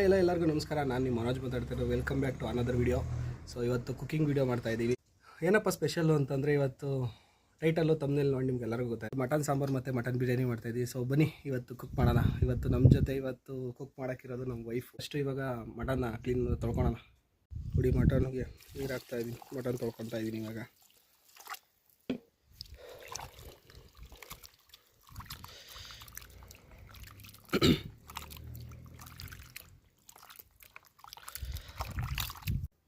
ಎಲ್ಲರಿಗೂ ನಮಸ್ಕಾರ. ನಾನು ನಿಮ್ಮ ಮನೋಜ್ ಮಾತಾಡ್ತಿರೋದು. Welcome back to another video. So ಇವತ್ತು ಕುಕಿಂಗ್ ವಿಡಿಯೋ ಮಾಡ್ತಾ ಇದ್ದೀವಿ. ಏನಪ್ಪ ಸ್ಪೆಷಲ್ಲು ಅಂತಂದರೆ ಇವತ್ತು ಟೈಟಲ್ಲು ತಮ್ಮನೇಲಿ ನೋಡಿ ನಿಮ್ಗೆ ಎಲ್ಲರಿಗೂ ಗೊತ್ತಾಯ್ತು. ಮಟನ್ ಸಾಂಬಾರು ಮತ್ತು ಮಟನ್ ಬಿರಿಯಾನಿ ಮಾಡ್ತಾಯಿದ್ದೀವಿ. ಸೊ ಬನ್ನಿ ಇವತ್ತು ಕುಕ್ ಮಾಡೋಣ. ಇವತ್ತು ನಮ್ಮ ಜೊತೆ ಕುಕ್ ಮಾಡೋಕ್ಕಿರೋದು ನಮ್ಮ ವೈಫ್. ಅಷ್ಟು ಇವಾಗ ಮಟನ್ನ ಕ್ಲೀನ್ ತೊಳ್ಕೊಳೋಣ. ಹುಡಿ ಮಟನ್ಗೆ ನೀರು ಹಾಕ್ತಾಯಿದ್ದೀನಿ. ಮಟನ್ ತೊಳ್ಕೊತಾ ಇದ್ದೀನಿ ಇವಾಗ.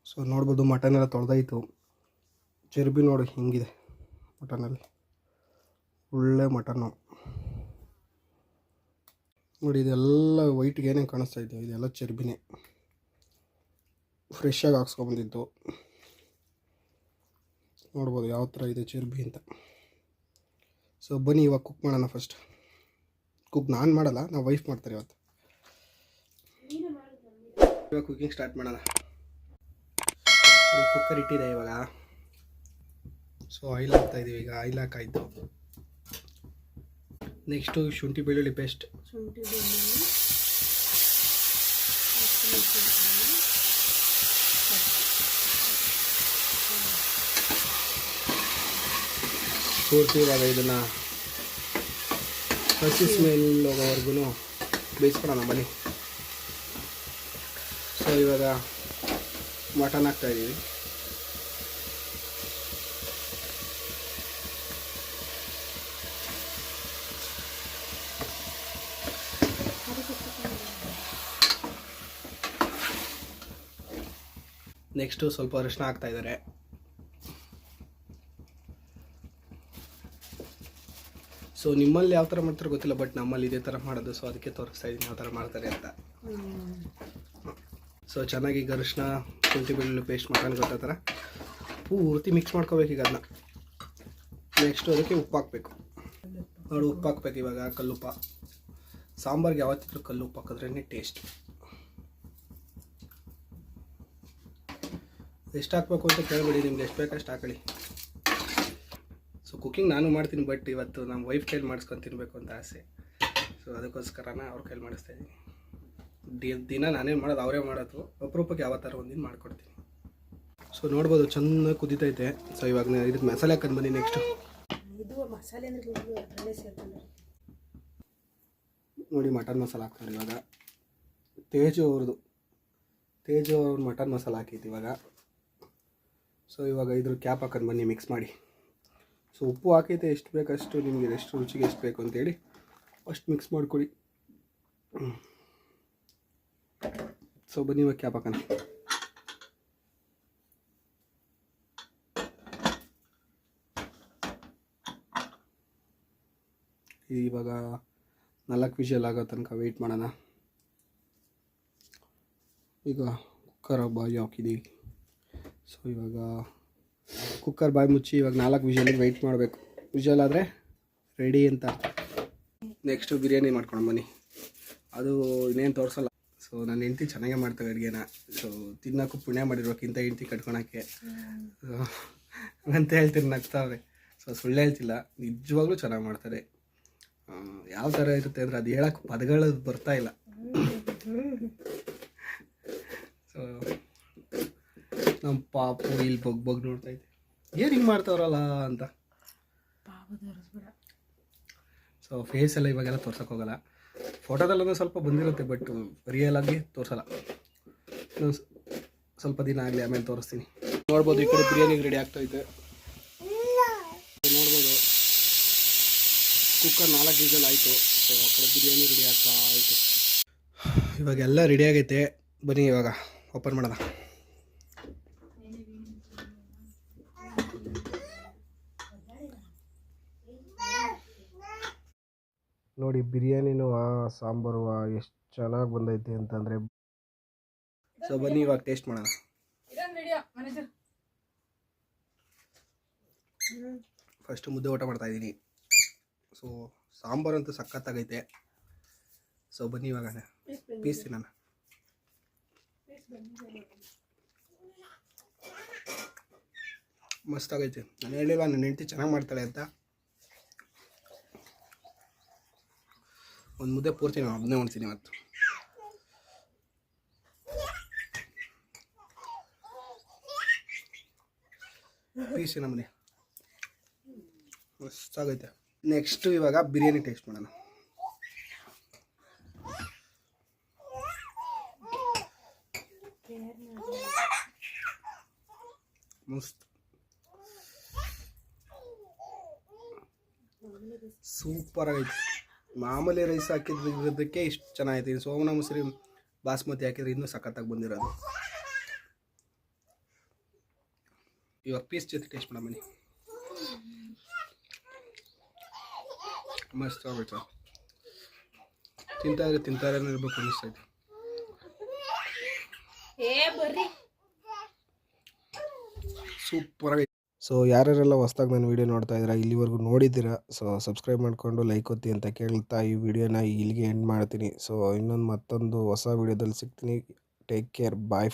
ಸೊ ನೋಡ್ಬೋದು ಮಟನ್ ಎಲ್ಲ ತೊಳೆದಾಯಿತು. ಚರ್ಬಿ ನೋಡಿ ಹಿಂಗಿದೆ ಮಟನಲ್ಲಿ, ಒಳ್ಳೆ ಮಟನ್ನು ನೋಡಿ. ಇದೆಲ್ಲ ವೈಟ್ಗೆ ಏನೇನು ಕಾಣಿಸ್ತಾ ಇದೆ ಇದೆಲ್ಲ ಚರ್ಬಿನೇ, ಫ್ರೆಶ್ಶಾಗಿ ಹಾಕ್ಸ್ಕೊಬಂದಿದ್ದು. ನೋಡ್ಬೋದು ಯಾವ ಥರ ಇದೆ ಚರ್ಬಿ ಅಂತ. ಸೊ ಬನ್ನಿ ಇವಾಗ ಕುಕ್ ಮಾಡೋಣ. ಫಸ್ಟ್ ಕುಕ್ ನಾನು ಮಾಡಲ್ಲ, ನಾವು ವೈಫ್ ಮಾಡ್ತಾರೆ ಇವತ್ತು. ಇವಾಗ ಕುಕಿಂಗ್ ಸ್ಟಾರ್ಟ್ ಮಾಡೋಣ. ಕುಕ್ಕರ್ ಇಟ್ಟಿದೆ ಇವಾಗ. ಸೊ ಆಯಿಲ್ ಹಾಕ್ತಾ ಇದ್ದೀವಿ. ಈಗ ಆಯಿಲ್ ಹಾಕಾಯಿತು. ನೆಕ್ಸ್ಟು ಶುಂಠಿ ಬೆಳ್ಳುಳ್ಳಿ ಪೇಸ್ಟ್. ಪೂರ್ತಿ ಇವಾಗ ಇದನ್ನು ಹಸಿ ಸ್ಮೆಲ್ ಹೋಗೋವರೆಗೂ ಬೇಯಿಸ್ಕೊಳೋಣ ಬನ್ನಿ. ಸೊ ಇವಾಗ ಮಟನ್ ಹಾಕ್ತಾಯಿದ್ದೀವಿ. ನೆಕ್ಸ್ಟು ಸ್ವಲ್ಪ ಅರಿಶಿನ ಹಾಕ್ತಾಯಿದ್ದಾರೆ. ಸೊ ನಿಮ್ಮಲ್ಲಿ ಯಾವ ಥರ ಮಾಡ್ತಾರೆ ಗೊತ್ತಿಲ್ಲ, ಬಟ್ ನಮ್ಮಲ್ಲಿ ಇದೇ ಥರ ಮಾಡೋದು. ಸೊ ಅದಕ್ಕೆ ತೋರಿಸ್ತಾ ಇದ್ದೀನಿ ಯಾವ ಥರ ಮಾಡ್ತಾರೆ ಅಂತ. ಸೊ ಚೆನ್ನಾಗಿ ಅರಿಶಿನ ಶುಂಠಿ ಬೆಳ್ಳುಳ್ಳಿ ಪೇಸ್ಟ್ ಮಟನ್ ಗೊತ್ತೋ ಥರ ಪೂರ್ತಿ ಮಿಕ್ಸ್ ಮಾಡ್ಕೋಬೇಕು ಈಗ ಅದನ್ನ. ನೆಕ್ಸ್ಟು ಅದಕ್ಕೆ ಉಪ್ಪು ಹಾಕಬೇಕು. ನೋಡಿ ಉಪ್ಪು ಹಾಕ್ಬೇಕು ಇವಾಗ, ಕಲ್ಲುಪ್ಪ. ಸಾಂಬಾರ್ಗೆ ಯಾವತ್ತಿದ್ರೂ ಕಲ್ಲುಪ್ಪು ಹಾಕಿದ್ರೇ ಟೇಸ್ಟ್. ಎಷ್ಟು ಹಾಕ್ಬೇಕು ಅಂತ ಕೇಳ್ಬೇಡಿ, ನಿಮ್ಗೆ ಎಷ್ಟು ಬೇಕಷ್ಟು ಹಾಕೊಳ್ಳಿ. ಸೊ ಕುಕಿಂಗ್ ನಾನು ಮಾಡ್ತೀನಿ, ಬಟ್ ಇವತ್ತು ನಮ್ಮ ವೈಫ್ ಕೈಲಿ ಮಾಡಿಸ್ಕೊಂಡು ತಿನ್ನಬೇಕು ಅಂತ ಆಸೆ. ಸೊ ಅದಕ್ಕೋಸ್ಕರನ ಅವ್ರ ಕೈಲಿ ಮಾಡಿಸ್ತಾಯಿದ್ದೀನಿ. ದಿನ ನಾನೇ ಮಾಡೋದು, ಅವರೇ ಮಾಡೋದು. ಅಪರೂಪಕ್ಕೆ ಯಾವ ಥರ ಒಂದಿನ ಮಾಡಿಕೊಡ್ತೀನಿ. ಸೊ ನೋಡ್ಬೋದು ಚೆನ್ನಾಗಿ ಕುದೀತೈತೆ. ಸೊ ಇವಾಗ ಇದಕ್ಕೆ ಮಸಾಲೆ ಹಾಕೊಂಡು ಬನ್ನಿ. ನೆಕ್ಸ್ಟು ನೋಡಿ ಮಟನ್ ಮಸಾಲ ಹಾಕ್ತಾರೆ ಇವಾಗ. ತೇಜು ಅವ್ರ ಮಟನ್ ಮಸಾಲ ಹಾಕಿತ್ತು ಇವಾಗ. ಸೊ ಇವಾಗ ಇದ್ರ ಕ್ಯಾಪ್ ಹಾಕೊಂಡು ಬನ್ನಿ, ಮಿಕ್ಸ್ ಮಾಡಿ. ಸೊ ಉಪ್ಪು ಹಾಕೈತೆ ಎಷ್ಟು ಬೇಕಷ್ಟು, ನಿಮಗೆ ಎಷ್ಟು ರುಚಿಗೆ ಎಷ್ಟು ಬೇಕು ಅಂತೇಳಿ ಅಷ್ಟು ಮಿಕ್ಸ್ ಮಾಡ್ಕೊಳ್ಳಿ. ಸೊ ಬನ್ನಿ ಇವಾಗ ಕ್ಯಾಪ್ ಹಾಕೋಣ. ಇವಾಗ 4 ವಿಷಲ್ ಆಗೋ ತನಕ ವೆಯ್ಟ್ ಮಾಡೋಣ. ಈಗ ಕುಕ್ಕರ್ ಬಾಯಿ ಹಾಕಿದ್ದೀವಿ. ಸೊ ಇವಾಗ ಕುಕ್ಕರ್ ಬಾಯಿ ಮುಚ್ಚಿ ಇವಾಗ 4 ವಿಷಲಿಗೆ ವೆಯ್ಟ್ ಮಾಡಬೇಕು. ವಿಷಲ್ ಆದರೆ ರೆಡಿ ಅಂತ. ನೆಕ್ಸ್ಟು ಬಿರಿಯಾನಿ ಮಾಡ್ಕೊಂಡು ಬನ್ನಿ. ಅದು ಇನ್ನೇನು ತೋರಿಸಲ್ಲ. ಸೊ ನನ್ನ ಹೆಂಡ್ತಿ ಚೆನ್ನಾಗೇ ಮಾಡ್ತಾಳೆ ಅಡುಗೆನ. ಸೊ ತಿನ್ನೋಕ್ಕೂ ಪುಣ್ಯ ಮಾಡಿರ್ಬೇಕಿಂತ ಹೆಂಡ್ತಿ ಕಟ್ಕೊಳಕ್ಕೆ ಅಂತ ಹೇಳ್ತೀನಿ, ನಗ್ತಾವ್ರೆ. ಸೊ ಸುಳ್ಳು ಹೇಳ್ತಿಲ್ಲ, ನಿಜವಾಗ್ಲೂ ಚೆನ್ನಾಗಿ ಮಾಡ್ತಾರೆ. ಯಾವ ಥರ ಇರುತ್ತೆ ಅಂದರೆ ಅದು ಹೇಳೋಕ್ಕೆ ಪದಗಳು ಬರ್ತಾ ಇಲ್ಲ. ಸೊ ನಮ್ಮ ಪಾಪು ಇಲ್ಲಿ ಬಗ್ ನೋಡ್ತಾಯಿದ್ದೆ, ಏನು ಹಿಂಗೆ ಮಾಡ್ತಾವ್ರಲ್ಲ ಅಂತ. ಸೊ ಫೇಸೆಲ್ಲ ಇವಾಗೆಲ್ಲ ತೋರ್ಸೋಕ್ಕೋಗಲ್ಲ. ಫೋಟೋದಲ್ಲೂ ಸ್ವಲ್ಪ ಬಂದಿರುತ್ತೆ, ಬಟ್ ರಿಯಲ್ ಆಗಿ ತೋರಿಸಲ್ಲ. ಸ್ವಲ್ಪ ದಿನ ಆಗಲಿ, ಆಮೇಲೆ ತೋರಿಸ್ತೀನಿ. ನೋಡ್ಬೋದು ಈ ಕಡೆ ಬಿರಿಯಾನಿಗೆ ರೆಡಿ ಆಗ್ತಾಯಿದೆ. ನೋಡ್ಬೋದು ಕುಕ್ಕರ್ 4 ವಿಷಲ್ ಆಯಿತು. ಸೊ ಆ ಕಡೆ ಬಿರಿಯಾನಿ ರೆಡಿ ಆಗ್ತಾ ಆಯಿತು. ಇವಾಗೆಲ್ಲ ರೆಡಿ ಆಗೈತೆ. ಬನ್ನಿ ಇವಾಗ ಓಪನ್ ಮಾಡೋಣ. ನೋಡಿ ಬಿರಿಯಾನಿನೂ ಸಾಂಬಾರು ಎಷ್ಟು ಚೆನ್ನಾಗಿ ಬಂದೈತೆ ಅಂತಂದರೆ. ಸೊ ಬನ್ನಿ ಇವಾಗ ಟೇಸ್ಟ್ ಮಾಡೋಣ. ಫಸ್ಟು ಮುದ್ದೆ ಊಟ ಮಾಡ್ತಾಯಿದ್ದೀನಿ. ಸೊ ಸಾಂಬಾರು ಅಂತೂ ಸಖತ್ತಾಗೈತೆ. ಸೊ ಬನ್ನಿ ಇವಾಗ ಪೀಸ್ ತಿನ್ನೋಣ. ಮಸ್ತಾಗೈತೆ. ನಾನು ಹೇಳಿಲ್ಲ ನನ್ನ ಹೆಂಡತಿ ಚೆನ್ನಾಗಿ ಮಾಡ್ತಾಳೆ ಅಂತ. ಒಂದು ಮುದ್ದೆ ಪೂರ್ತಿ ನಾನು ಒಬ್ಬನೇ ಉಣ್ತೀನಿ ಇವತ್ತು. ಪೀಸಿನ ಮನೆ ಮಸ್ತಾಗೈತೆ. ನೆಕ್ಸ್ಟು ಇವಾಗ ಬಿರಿಯಾನಿ ಟೇಸ್ಟ್ ಮಾಡೋಣ. ಮಸ್ತ್ ಸೂಪರ್ ಆಗೈತೆ. ಮಾಮೂಲಿ ರೈಸ್ ಹಾಕಿದ್ದಕ್ಕೆ ಇಷ್ಟು ಚೆನ್ನಾಗೈತೆ. ಇನ್ನು ಸೋಮನ ಮುಸ್ರಿ ಬಾಸ್ಮತಿ ಹಾಕಿದ್ರೆ ಇನ್ನೂ ಸಖತ್ತಾಗಿ ಬಂದಿರೋದು. ಇವಾಗ ಪೀಸ್ ಜೊತೆ ಟೇಸ್ಟ್ ಮಾಡೋಣ ಬನ್ನಿ. ಮಸ್ತ್ ಆಗೈತೆ. ತಿಂತಾರೆ ಇರ್ಬೇಕು ಅನ್ನಿಸ್ತೈತೆ. ಸೂಪರ್ ಆಗೈತೆ. ಸೊ ಯಾರ್ಯಾರೆಲ್ಲ ಹೊಸ್ದಾಗಿ ನನ್ನ ವೀಡಿಯೋ ನೋಡ್ತಾ ಇದ್ದೀರಾ, ಇಲ್ಲಿವರೆಗೂ ನೋಡಿದ್ದೀರಾ, ಸೊ ಸಬ್ಸ್ಕ್ರೈಬ್ ಮಾಡಿಕೊಂಡು ಲೈಕ್ ಒತ್ತಿ ಅಂತ ಕೇಳ್ತಾ ಈ ವಿಡಿಯೋನ ಇಲ್ಲಿಗೆ ಎಂಡ್ ಮಾಡ್ತೀನಿ. ಸೊ ಮತ್ತೊಂದು ಹೊಸ ವೀಡಿಯೋದಲ್ಲಿ ಸಿಗ್ತೀನಿ. ಟೇಕ್ ಕೇರ್, ಬಾಯ್.